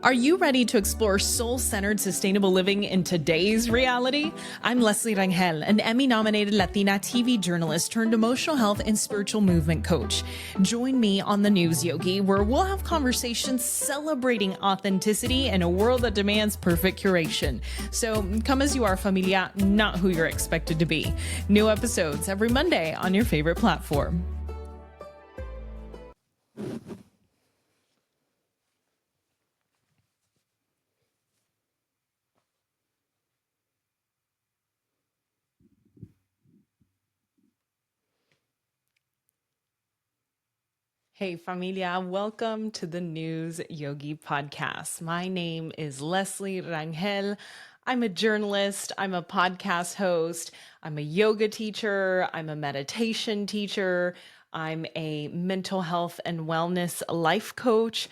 Are you ready to explore soul-centered sustainable living in today's reality? I'm Leslie Rangel, an Emmy-nominated Latina TV journalist turned emotional health and spiritual movement coach. Join me on the News Yogi, where we'll have conversations celebrating authenticity in a world that demands perfect curation. So come as you are, familia, not who you're expected to be. New episodes every Monday on your favorite platform. Hey, familia, welcome to the News Yogi podcast. My name is Leslie Rangel. I'm a journalist, I'm a podcast host, I'm a yoga teacher, I'm a meditation teacher, I'm a mental health and wellness life coach.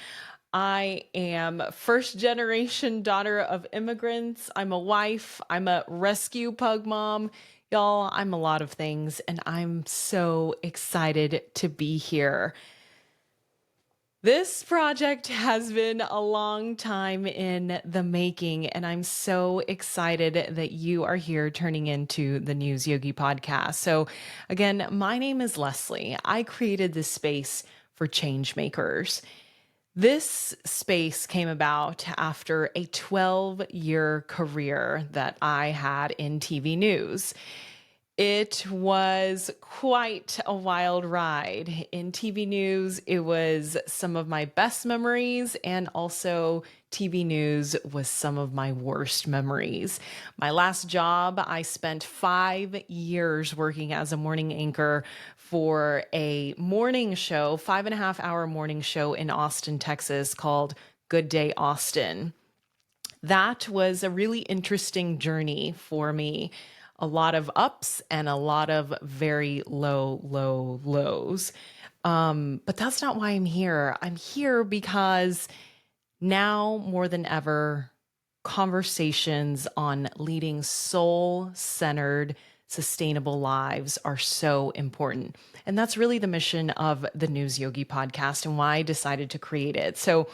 I am first generation daughter of immigrants. I'm a wife, I'm a rescue pug mom. Y'all, I'm a lot of things, and I'm so excited to be here. This project has been a long time in the making, and I'm so excited that you are here turning into the News Yogi podcast. So, again, my name is Leslie. I created this space for change makers. This space came about after a 12-year career that I had in TV news. It was quite a wild ride. In TV news, it was some of my best memories, and also TV news was some of my worst memories. My last job, I spent 5 years working as a morning anchor for a morning show, 5.5 hour morning show in Austin, Texas called Good Day Austin. That was a really interesting journey for me. A lot of ups and a lot of very low lows. But that's not why I'm here. I'm here because now more than ever, conversations on leading soul-centered, sustainable lives are so important. And that's really the mission of the News Yogi podcast and why I decided to create it. So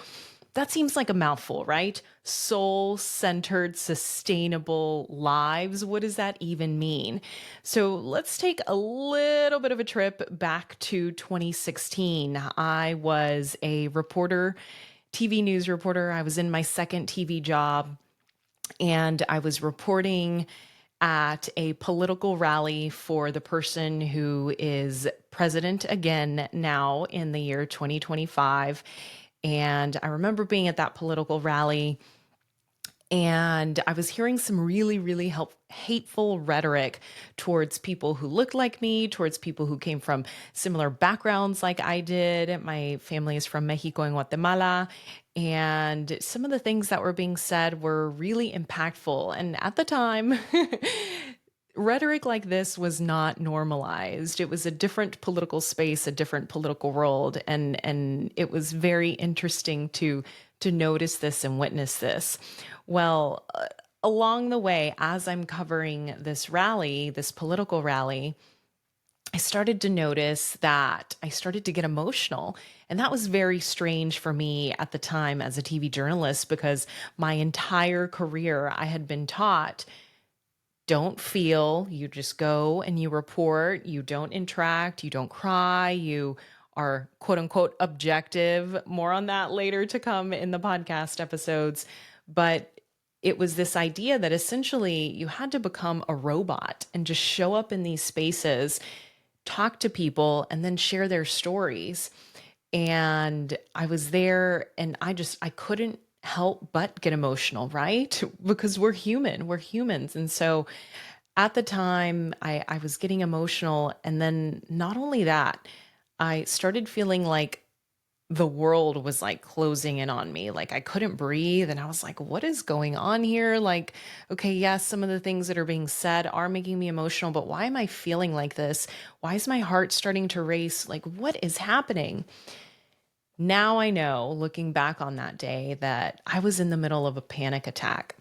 that seems like a mouthful, right? Soul-centered, sustainable lives. What does that even mean? So let's take a little bit of a trip back to 2016. I was a reporter, TV news reporter. I was in my second TV job, and I was reporting at a political rally for the person who is president again now in the year 2025. And I remember being at that political rally, and I was hearing some really hateful rhetoric towards people who looked like me, towards people who came from similar backgrounds like I did. My family is from Mexico and Guatemala. And some of the things that were being said were really impactful. And at the time, rhetoric like this was not normalized. It was a different political space, a different political world, and it was very interesting to notice this and witness this. Well, along the way, as I'm covering this rally, this political rally, I started to notice that I started to get emotional. And that was very strange for me at the time as a TV journalist, because my entire career I had been taught, don't feel, you just go and you report, you don't interact, you don't cry, you are quote unquote objective. More on that later to come in the podcast episodes. But it was this idea that essentially you had to become a robot and just show up in these spaces, talk to people, and then share their stories. And I was there, and I couldn't help but get emotional, right? Because we're humans. And so at the time I was getting emotional. And then not only that, I started feeling like the world was like closing in on me. Like I couldn't breathe. And I was like, what is going on here? Like, okay, yes, some of the things that are being said are making me emotional, but why am I feeling like this? Why is my heart starting to race? Like, what is happening? Now I know, looking back on that day, that I was in the middle of a panic attack.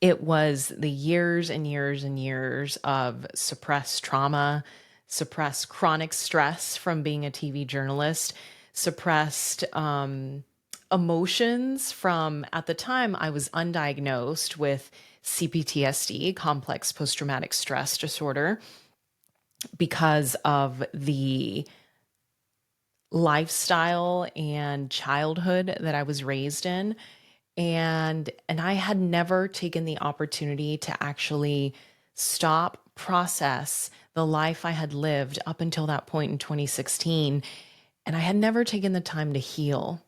It was the years and years and years of suppressed trauma, suppressed chronic stress from being a TV journalist, suppressed emotions from, at the time, I was undiagnosed with CPTSD, complex post traumatic stress disorder, because of the lifestyle and childhood that I was raised in. And I had never taken the opportunity to actually stop, process the life I had lived up until that point in 2016. And I had never taken the time to heal.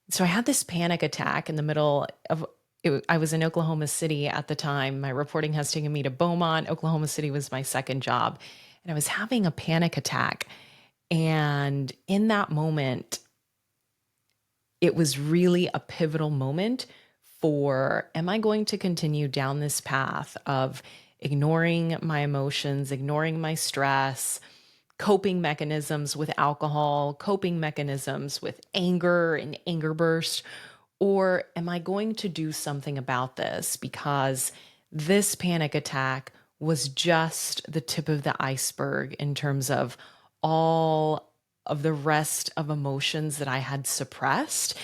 So I had this panic attack in the middle of I was in Oklahoma City at the time. My reporting has taken me to Beaumont. Oklahoma City was my second job. And I was having a panic attack. And in that moment, it was really a pivotal moment for, am I going to continue down this path of ignoring my emotions, ignoring my stress, coping mechanisms with alcohol, coping mechanisms with anger and anger burst? Or am I going to do something about this? Because this panic attack was just the tip of the iceberg in terms of all of the rest of emotions that I had suppressed.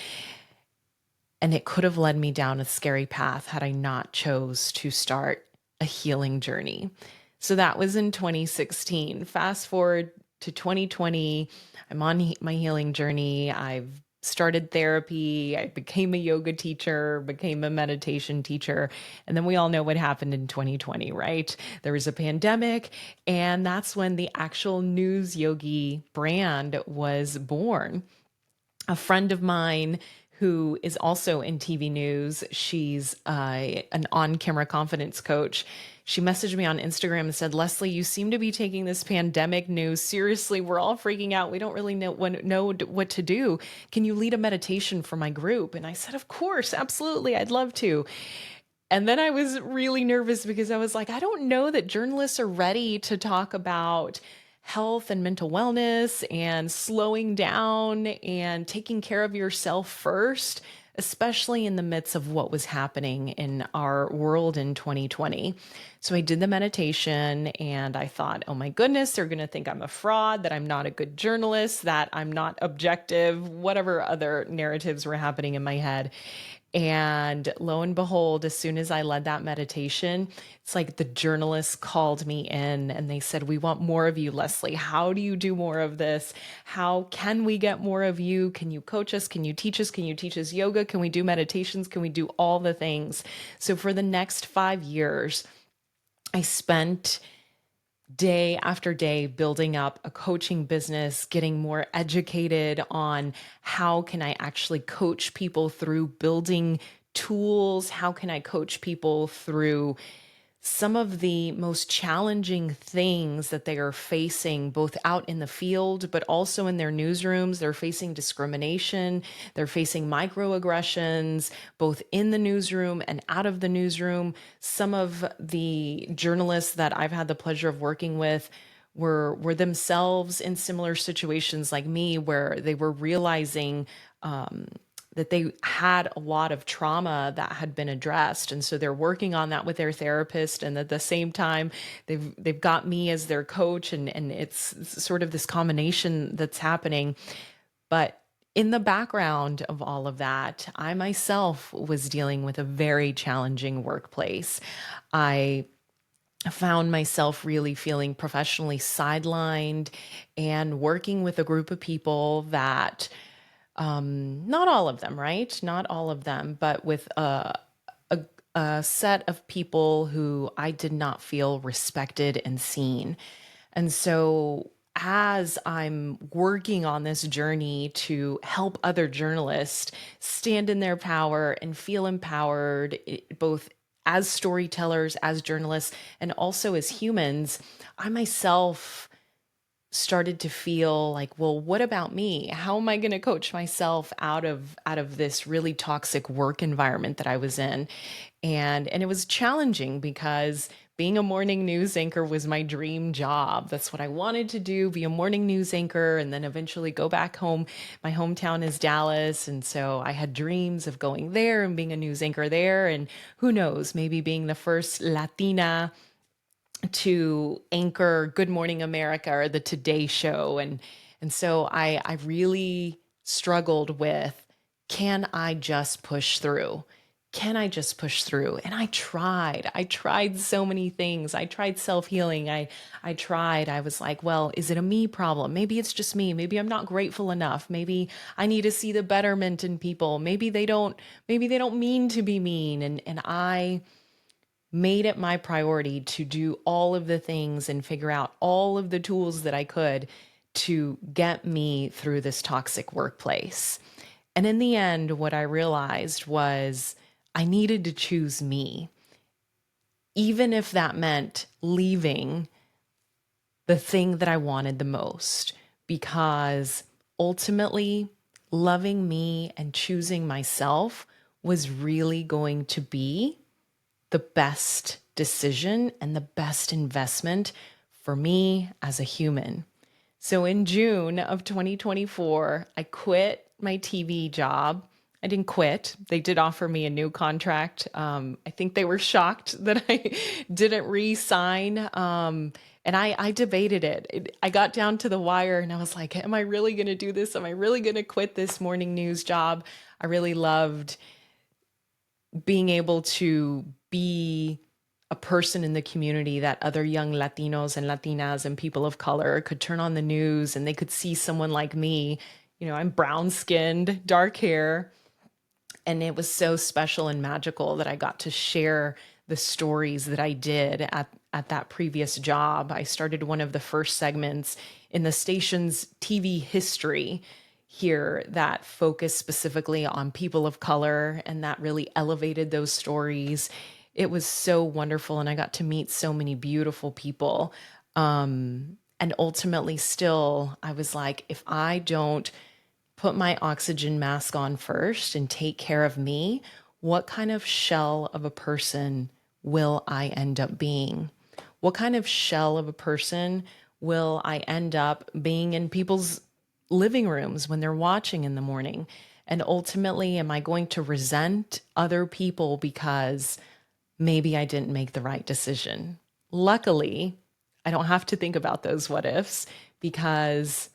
And it could have led me down a scary path had I not chose to start a healing journey. So that was in 2016. Fast forward to 2020, I'm on my healing journey. I've started therapy. I became a yoga teacher, became a meditation teacher. And then we all know what happened in 2020, right? There was a pandemic. And that's when the actual News Yogi brand was born. A friend of mine who is also in TV news, she's an on-camera confidence coach. She messaged me on Instagram and said, Leslie, you seem to be taking this pandemic news seriously. We're all freaking out. We don't really know what to do. Can you lead a meditation for my group? And I said, of course, absolutely. I'd love to. And then I was really nervous because I was like, I don't know that journalists are ready to talk about health and mental wellness and slowing down and taking care of yourself first, especially in the midst of what was happening in our world in 2020. So I did the meditation and I thought, oh my goodness, they're going to think I'm a fraud, that I'm not a good journalist, that I'm not objective, whatever other narratives were happening in my head. And lo and behold, as soon as I led that meditation, it's like the journalists called me in and they said, we want more of you, Leslie. How do you do more of this? How can we get more of you? Can you coach us? Can you teach us? Can you teach us yoga? Can we do meditations? Can we do all the things? So for the next 5 years, I spent day after day building up a coaching business, getting more educated on how can I actually coach people through building tools, how can I coach people through some of the most challenging things that they are facing, both out in the field, but also in their newsrooms. They're facing discrimination, they're facing microaggressions, both in the newsroom and out of the newsroom. Some of the journalists that I've had the pleasure of working with were themselves in similar situations like me, where they were realizing that they had a lot of trauma that had been addressed, and so they're working on that with their therapist, and at the same time they've got me as their coach, and it's sort of this combination that's happening. But in the background of all of that, I myself was dealing with a very challenging workplace. I found myself really feeling professionally sidelined and working with a group of people that, not all of them, right? Not all of them, but with a set of people who I did not feel respected and seen. And so, as I'm working on this journey to help other journalists stand in their power and feel empowered, both as storytellers, as journalists, and also as humans, I myself started to feel like, well, what about me? How am I going to coach myself out of this really toxic work environment that I was in? And it was challenging because being a morning news anchor was my dream job. That's what I wanted to do, be a morning news anchor and then eventually go back home. My hometown is Dallas, and so I had dreams of going there and being a news anchor there, and who knows, maybe being the first Latina to anchor Good Morning America or the Today Show. And so I really struggled with, can I just push through? Can I just push through? And I tried. I tried so many things. I tried self-healing. I was like, well, is it a me problem? Maybe it's just me. Maybe I'm not grateful enough. Maybe I need to see the betterment in people. Maybe they don't mean to be mean. And I made it my priority to do all of the things and figure out all of the tools that I could to get me through this toxic workplace. And in the end, what I realized was I needed to choose me, even if that meant leaving the thing that I wanted the most, because ultimately, loving me and choosing myself was really going to be the best decision and the best investment for me as a human. So in June of 2024, I quit my TV job. I didn't quit. They did offer me a new contract. I think they were shocked that I didn't re-sign. And I debated it. I got down to the wire and I was like, am I really going to do this? Am I really going to quit this morning news job? I really loved being able to be a person in the community that other young Latinos and Latinas and people of color could turn on the news and they could see someone like me. You know, I'm brown skinned, dark hair. And it was so special and magical that I got to share the stories that I did at that previous job. I started one of the first segments in the station's TV history here that focused specifically on people of color and that really elevated those stories. It was so wonderful. And I got to meet so many beautiful people. And ultimately, still, I was like, if I don't put my oxygen mask on first and take care of me, what kind of shell of a person will I end up being? What kind of shell of a person will I end up being in people's living rooms when they're watching in the morning? And ultimately, am I going to resent other people because maybe I didn't make the right decision? Luckily, I don't have to think about those what ifs because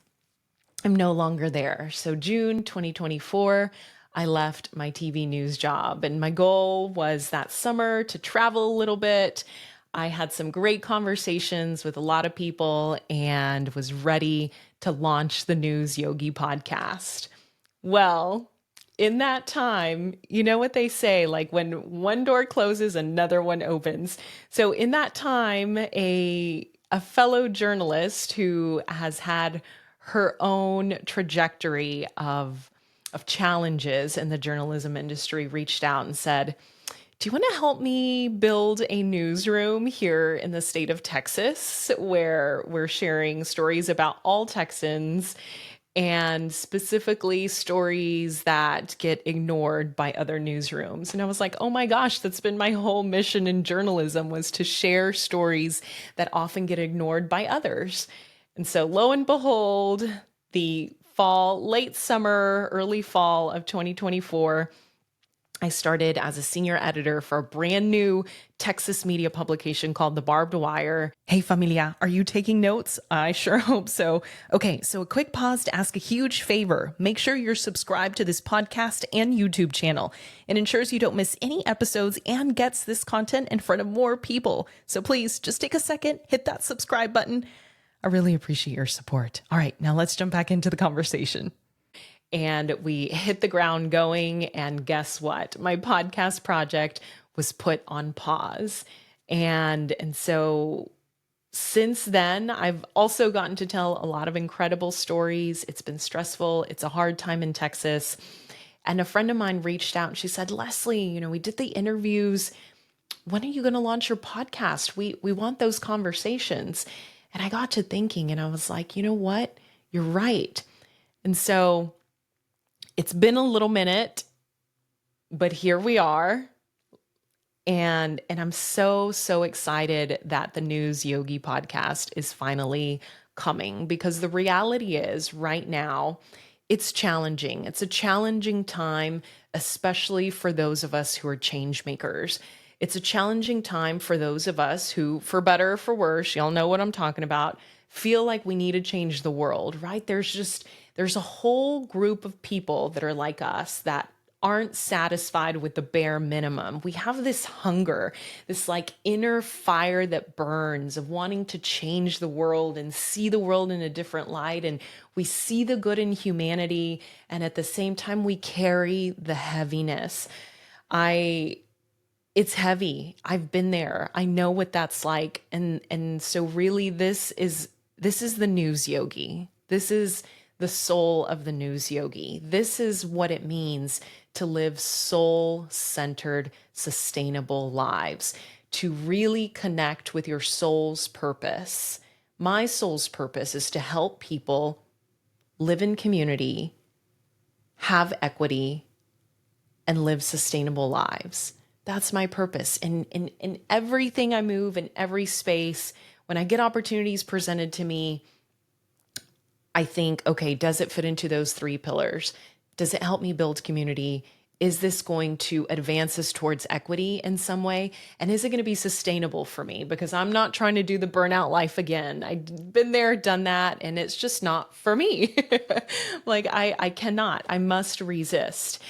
I'm no longer there. So June 2024, I left my TV news job and my goal was that summer to travel a little bit. I had some great conversations with a lot of people and was ready to launch the News Yogi podcast. Well, in that time, you know what they say, like when one door closes, another one opens. So in that time, a fellow journalist who has had her own trajectory of challenges in the journalism industry reached out and said, do you want to help me build a newsroom here in the state of Texas where we're sharing stories about all Texans and specifically stories that get ignored by other newsrooms? And I was like, oh my gosh, that's been my whole mission in journalism, was to share stories that often get ignored by others. And so lo and behold, the fall, late summer, early fall of 2024, I started as a senior editor for a brand new Texas media publication called The Barbed Wire. Hey, familia, are you taking notes? I sure hope so. Okay, so a quick pause to ask a huge favor. Make sure you're subscribed to this podcast and YouTube channel. It ensures you don't miss any episodes and gets this content in front of more people. So please just take a second, hit that subscribe button. I really appreciate your support. All right, now let's jump back into the conversation. And we hit the ground going. And guess what? My podcast project was put on pause. And so since then, I've also gotten to tell a lot of incredible stories. It's been stressful. It's a hard time in Texas. And a friend of mine reached out and she said, Leslie, you know, we did the interviews. When are you going to launch your podcast? We want those conversations. And I got to thinking and I was like, you know what? You're right. And so it's been a little minute, but here we are. And I'm so excited that the News Yogi podcast is finally coming, because the reality is right now it's challenging. It's a challenging time, especially for those of us who are change makers. It's a challenging time for those of us who, for better or for worse, y'all know what I'm talking about, feel like we need to change the world, right? there's a whole group of people that are like us that aren't satisfied with the bare minimum. We have this hunger, this like inner fire that burns of wanting to change the world and see the world in a different light. And we see the good in humanity. And at the same time, we carry the heaviness. It's heavy. I've been there. I know what that's like. And so really this is the news yogi. This is the soul of the news yogi. This is what it means to live soul-centered, sustainable lives, to really connect with your soul's purpose. My soul's purpose is to help people live in community, have equity, and live sustainable lives. That's my purpose. And in everything I move, in every space, when I get opportunities presented to me, I think, okay, does it fit into those three pillars? Does it help me build community? Is this going to advance us towards equity in some way? And is it going to be sustainable for me? Because I'm not trying to do the burnout life again. I've been there, done that, and it's just not for me. Like I cannot, I must resist.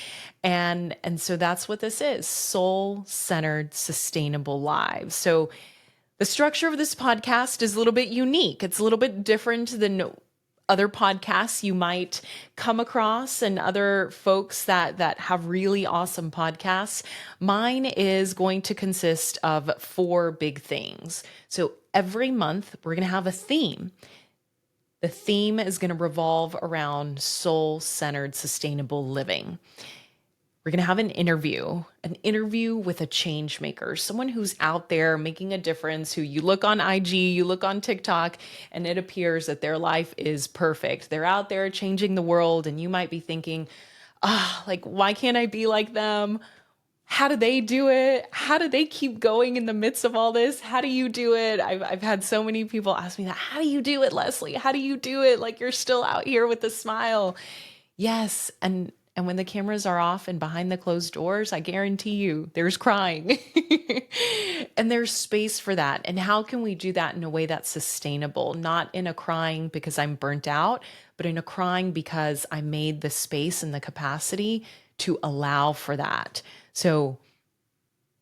And so that's what this is, soul-centered, sustainable lives. So the structure of this podcast is a little bit unique. It's a little bit different than other podcasts you might come across and other folks that have really awesome podcasts. Mine is going to consist of 4 big things. So every month we're going to have a theme. The theme is going to revolve around soul-centered, sustainable living. We're going to have an interview with a change maker, someone who's out there making a difference, who you look on IG, you look on TikTok, and it appears that their life is perfect. They're out there changing the world, and you might be thinking, like, why can't I be like them? How do they do it? How do they keep going in the midst of all this? How do you do it? I've had so many people ask me that. How do you do it, Leslie? How do you do it? Like, you're still out here with a smile. Yes, and when the cameras are off and behind the closed doors, I guarantee you there's crying. And there's space for that. And how can we do that in a way that's sustainable? Not in a crying because I'm burnt out, but in a crying because I made the space and the capacity to allow for that. So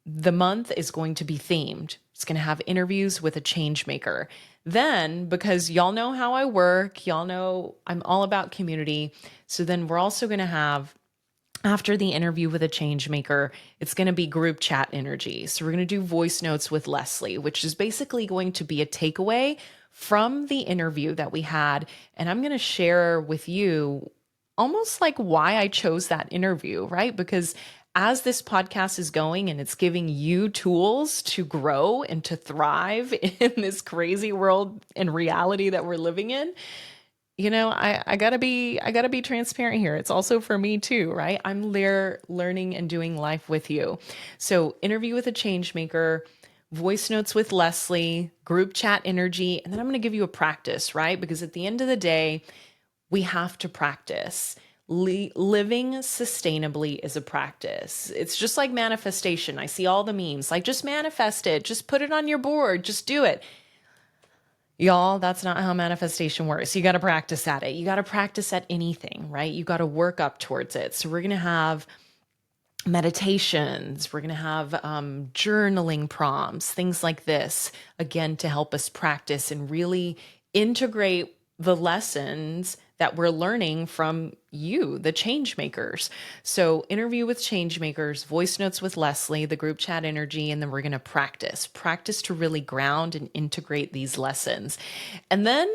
the month is going to be themed. It's going to have interviews with a change maker. Then, because y'all know how I work, y'all know I'm all about community. So then we're also going to have, after the interview with a change maker, it's going to be group chat energy. So we're going to do voice notes with Leslie, which is basically going to be a takeaway from the interview that we had. And I'm going to share with you almost like why I chose that interview, right? Because as this podcast is going and it's giving you tools to grow and to thrive in this crazy world and reality that we're living in, you know, I gotta be transparent here. It's also for me too, right? I'm there learning and doing life with you. So interview with a change maker, voice notes with Leslie, group chat energy, and then I'm going to give you a practice, right? Because at the end of the day, we have to practice. Living sustainably is a practice. It's just like manifestation. I see all the memes, like just manifest it, just put it on your board, just do it. Y'all, that's not how manifestation works. You got to practice at it. You got to practice at anything, right? You got to work up towards it. So we're going to have meditations. We're going to have journaling prompts, things like this, again, to help us practice and really integrate the lessons that we're learning from you, the change makers. So interview with change makers, voice notes with Leslie, the group chat energy, and then we're going to practice to really ground and integrate these lessons. And then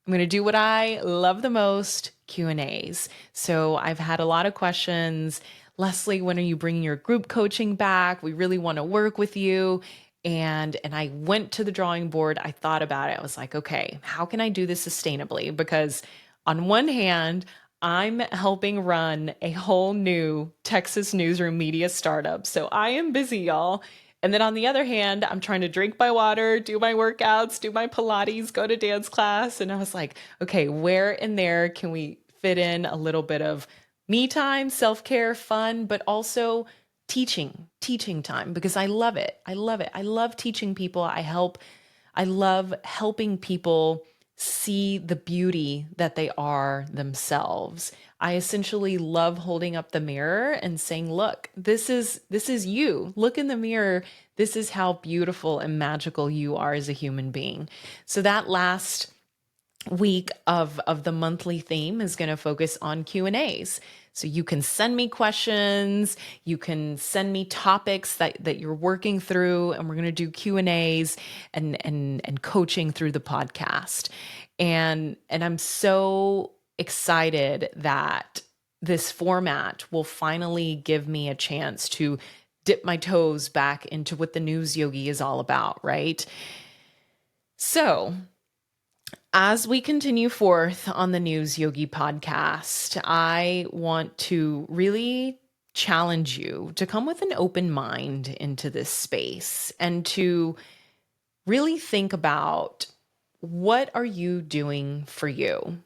I'm going to do what I love the most, Q&As. So I've had a lot of questions. Leslie, when are you bringing your group coaching back? We really want to work with you. And I went to the drawing board. I thought about it. I was like, okay, how can I do this sustainably? Because on one hand, I'm helping run a whole new Texas newsroom media startup. So I am busy, y'all. And then on the other hand, I'm trying to drink my water, do my workouts, do my Pilates, go to dance class. And I was like, okay, where in there can we fit in a little bit of me time, self-care, fun, but also teaching time, because I love it. I love it. I love teaching people. I love helping people see the beauty that they are themselves. I essentially love holding up the mirror and saying, look, this is you. Look in the mirror. This is how beautiful and magical you are as a human being. So that last week of the monthly theme is going to focus on Q&As. So you can send me questions, you can send me topics that you're working through, and we're going to do Q&As and coaching through the podcast. And I'm so excited that this format will finally give me a chance to dip my toes back into what the News Yogi is all about, right? So, as we continue forth on the News Yogi podcast, I want to really challenge you to come with an open mind into this space and to really think about, what are you doing for you?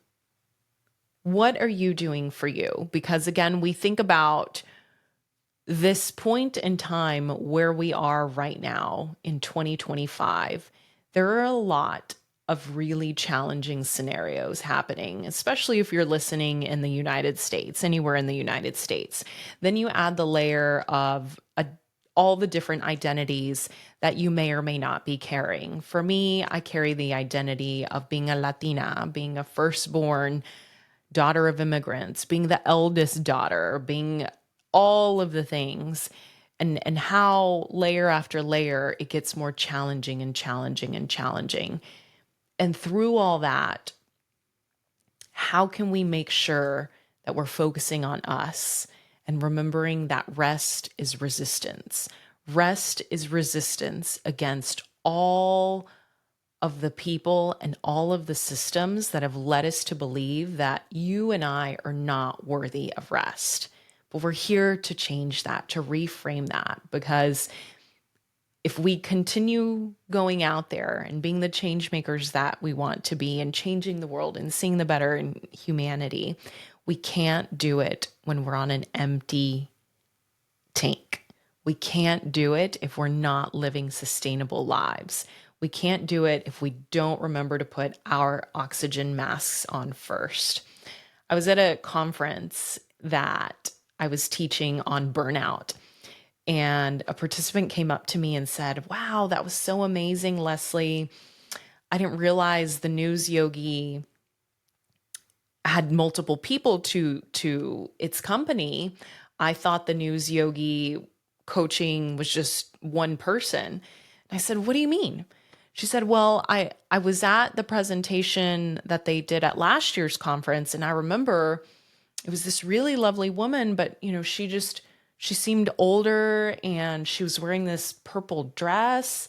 What are you doing for you? Because again, we think about this point in time where we are right now in 2025. There are a lot of really challenging scenarios happening, especially if you're listening in the United States, anywhere in the United States. Then you add the layer of all the different identities that you may or may not be carrying. For me, I carry the identity of being a Latina, being a firstborn daughter of immigrants, being the eldest daughter, being all of the things, and how layer after layer it gets more challenging and challenging and challenging. And through all that, how can we make sure that we're focusing on us and remembering that rest is resistance? Rest is resistance against all of the people and all of the systems that have led us to believe that you and I are not worthy of rest. But we're here to change that, to reframe that, because if we continue going out there and being the change makers that we want to be and changing the world and seeing the better in humanity, we can't do it when we're on an empty tank. We can't do it if we're not living sustainable lives. We can't do it if we don't remember to put our oxygen masks on first. I was at a conference that I was teaching on burnout, and a participant came up to me and said, "Wow, that was so amazing, Leslie. I didn't realize the News Yogi had multiple people to its company. I thought the News Yogi coaching was just one person." And I said, "What do you mean?" She said, "Well, I was at the presentation that they did at last year's conference, and I remember it was this really lovely woman, but she seemed older and she was wearing this purple dress."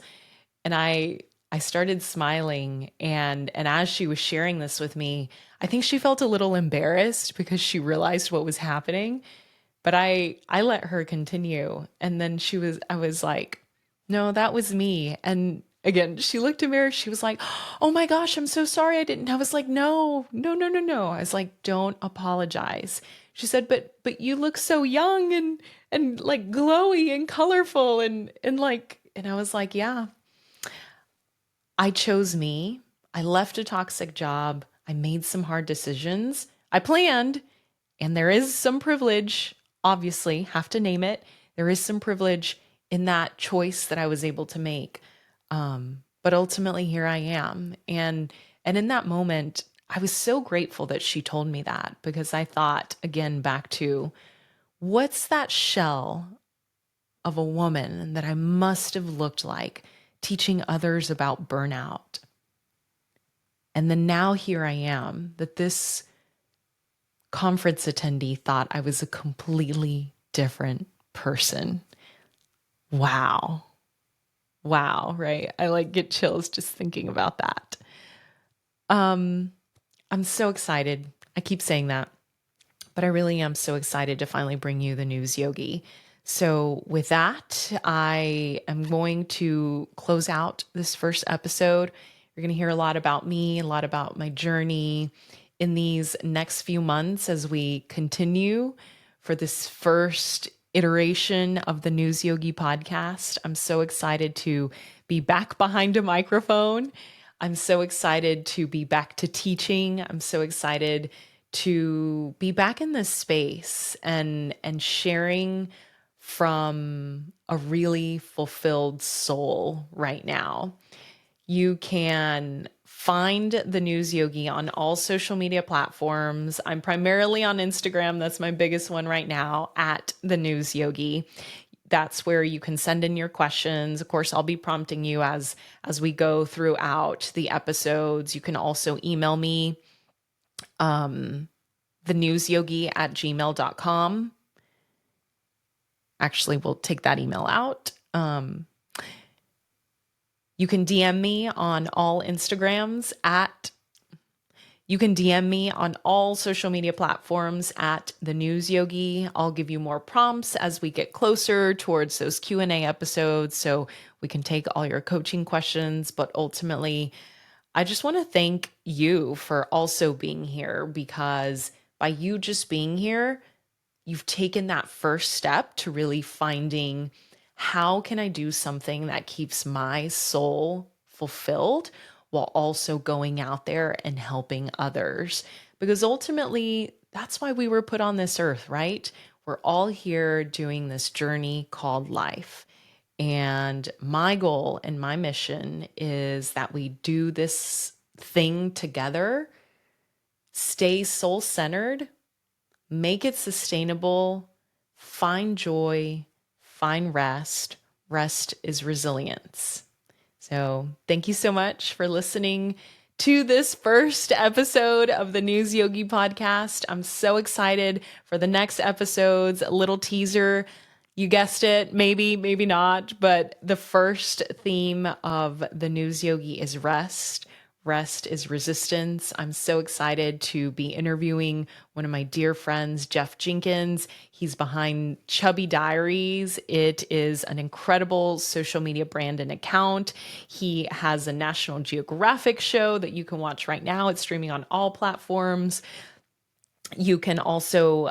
And I started smiling, and as she was sharing this with me, I think she felt a little embarrassed because she realized what was happening. But I let her continue. And then I was like, "No, that was me." And again, she looked at me, she was like, "Oh my gosh, I'm so sorry. I didn't." I was like, "No, no, no, no, no." I was like, "Don't apologize." She said, but you look so young and like glowy and colorful and like," and I was like, "Yeah, I chose me. I left a toxic job. I made some hard decisions. I planned, and there is some privilege, obviously, have to name it. There is some privilege in that choice that I was able to make. But ultimately here I am." And in that moment, I was so grateful that she told me that, because I thought again back to, what's that shell of a woman that I must have looked like teaching others about burnout? And then now here I am, that this conference attendee thought I was a completely different person. Wow. Wow, right? I like get chills just thinking about that. I'm so excited. I keep saying that, but I really am so excited to finally bring you the News Yogi. So with that, I am going to close out this first episode. You're going to hear a lot about me, a lot about my journey in these next few months as we continue for this first iteration of the News Yogi podcast. I'm so excited to be back behind a microphone. I'm so excited to be back to teaching. I'm so excited to be back in this space and sharing from a really fulfilled soul right now. You can find the News Yogi on all social media platforms. I'm primarily on Instagram. That's my biggest one right now, at the News Yogi. That's where you can send in your questions. Of course, I'll be prompting you as we go throughout the episodes. You can also email me, thenewsyogi@gmail.com. Actually, we'll take that email out. You can DM me on all Instagrams you can DM me on all social media platforms at the News Yogi. I'll give you more prompts as we get closer towards those Q&A episodes so we can take all your coaching questions. But ultimately, I just want to thank you for also being here, because by you just being here, you've taken that first step to really finding, how can I do something that keeps my soul fulfilled while also going out there and helping others? Because ultimately, that's why we were put on this earth, right? We're all here doing this journey called life. And my goal and my mission is that we do this thing together, stay soul-centered, make it sustainable, find joy, find rest. Rest is resilience. So thank you so much for listening to this first episode of the News Yogi podcast. I'm so excited for the next episodes. A little teaser. You guessed it, maybe not, but the first theme of the News Yogi is rest. Rest is resistance. I'm so excited to be interviewing one of my dear friends, Jeff Jenkins. He's behind Chubby Diaries. It is an incredible social media brand and account. He has a National Geographic show that you can watch right now. It's streaming on all platforms. You can also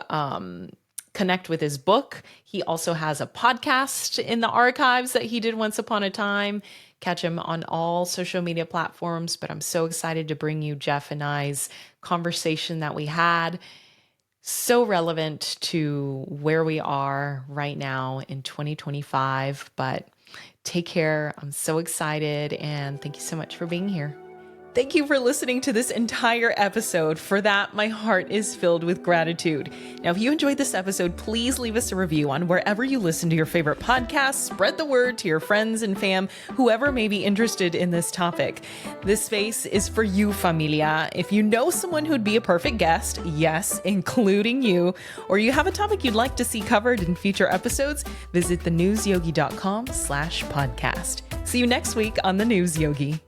connect with his book. He also has a podcast in the archives that he did once upon a time. Catch him on all social media platforms. But I'm so excited to bring you Jeff and I's conversation that we had. So relevant to where we are right now in 2025. But take care. I'm so excited. And thank you so much for being here. Thank you for listening to this entire episode. For that, my heart is filled with gratitude. Now, if you enjoyed this episode, please leave us a review on wherever you listen to your favorite podcasts. Spread the word to your friends and fam, whoever may be interested in this topic. This space is for you, familia. If you know someone who'd be a perfect guest, yes, including you, or you have a topic you'd like to see covered in future episodes, visit thenewsyogi.com/podcast. See you next week on The News Yogi.